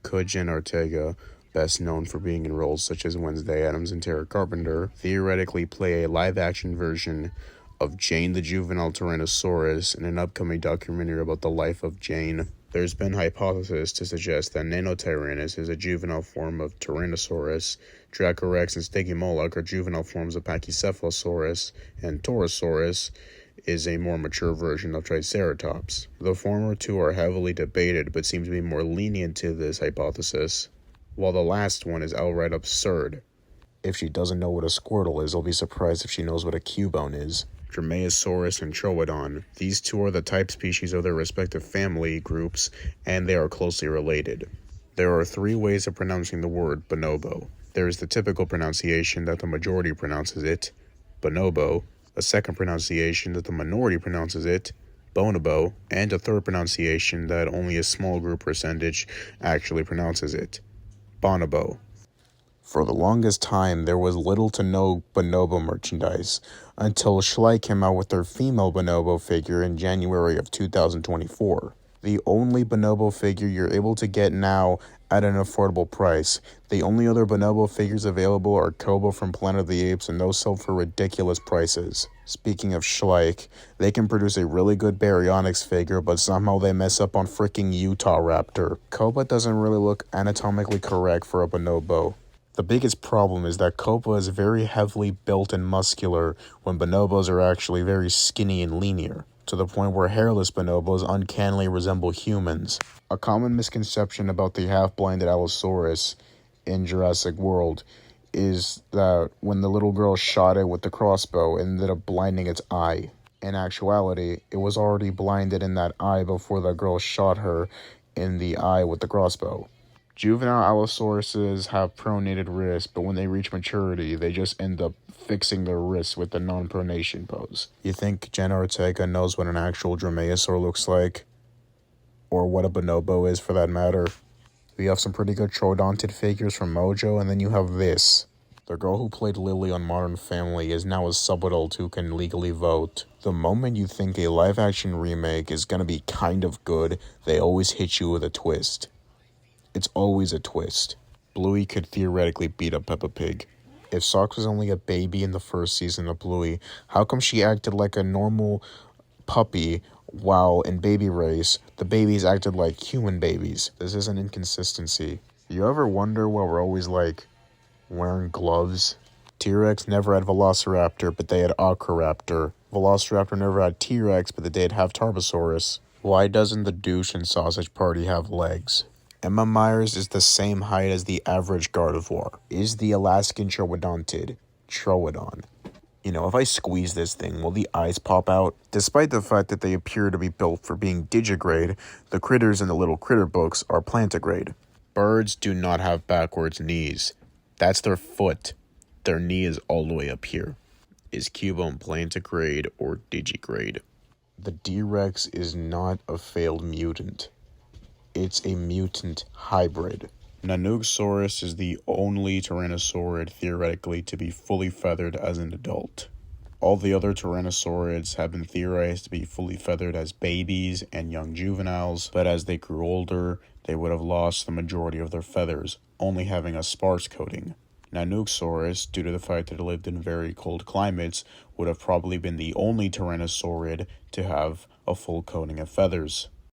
could Jenna Ortega, best known for being in roles such as Wednesday Addams and Tara Carpenter, theoretically play a live-action version of Jane the juvenile Tyrannosaurus in an upcoming documentary about the life of Jane? There's been hypothesis to suggest that Nanotyrannus is a juvenile form of Tyrannosaurus, Dracorex and Stygimoloch are juvenile forms of Pachycephalosaurus, and Torosaurus is a more mature version of Triceratops. The former two are heavily debated but seem to be more lenient to this hypothesis, while the last one is outright absurd. If she doesn't know what a Squirtle is, I'll be surprised if she knows what a Cubone is. Dromaeosaurus and Troodon. These two are the type species of their respective family groups, and they are closely related. There are 3 ways of pronouncing the word bonobo. There is the typical pronunciation that the majority pronounces it, bonobo, a second pronunciation that the minority pronounces it, bonobo, and a third pronunciation that only a small group percentage actually pronounces it, bonobo. For the longest time, there was little to no bonobo merchandise, until Schley came out with their female bonobo figure in January of 2024. The only bonobo figure you're able to get now at an affordable price. The only other bonobo figures available are Kobo from Planet of the Apes, and those sell for ridiculous prices. Speaking of Schleich, they can produce a really good Baryonyx figure, but somehow they mess up on freaking Utah Raptor. Koba doesn't really look anatomically correct for a bonobo. The biggest problem is that Koba is very heavily built and muscular when bonobos are actually very skinny and linear, to the point where hairless bonobos uncannily resemble humans. A common misconception about the half-blinded Allosaurus in Jurassic World is that when the little girl shot it with the crossbow, it ended up blinding its eye. In actuality, it was already blinded in that eye before the girl shot her in the eye with the crossbow. Juvenile Allosauruses have pronated wrists, but when they reach maturity, they just end up fixing their wrists with the non-pronation pose. You think Jenna Ortega knows what an actual dromaeosaur looks like? Or what a bonobo is, for that matter? We have some pretty good troodontid figures from Mojo, and then you have this. The girl who played Lily on Modern Family is now a sub-adult who can legally vote. The moment you think a live-action remake is gonna be kind of good, they always hit you with a twist. It's always a twist. Bluey could theoretically beat up Peppa Pig. If Socks was only a baby in the first season of Bluey, how come she acted like a normal puppy while in Baby Race, the babies acted like human babies? This is an inconsistency. You ever wonder why we're always wearing gloves? T-Rex never had Velociraptor, but they had Ocroraptor. Velociraptor never had T-Rex, but they did have Tarbosaurus. Why doesn't the douche and sausage party have legs? Emma Myers is the same height as the average Gardevoir. Is the Alaskan Troodontid Troodon? If I squeeze this thing, will the eyes pop out? Despite the fact that they appear to be built for being digigrade, the critters in the little critter books are plantigrade. Birds do not have backwards knees. That's their foot. Their knee is all the way up here. Is Cubone plantigrade or digigrade? The D-Rex is not a failed mutant. It's a mutant hybrid. Nanooksaurus is the only tyrannosaurid theoretically to be fully feathered as an adult. All the other tyrannosaurids have been theorized to be fully feathered as babies and young juveniles, but as they grew older, they would have lost the majority of their feathers, only having a sparse coating. Nanooksaurus, due to the fact that it lived in very cold climates, would have probably been the only tyrannosaurid to have a full coating of feathers.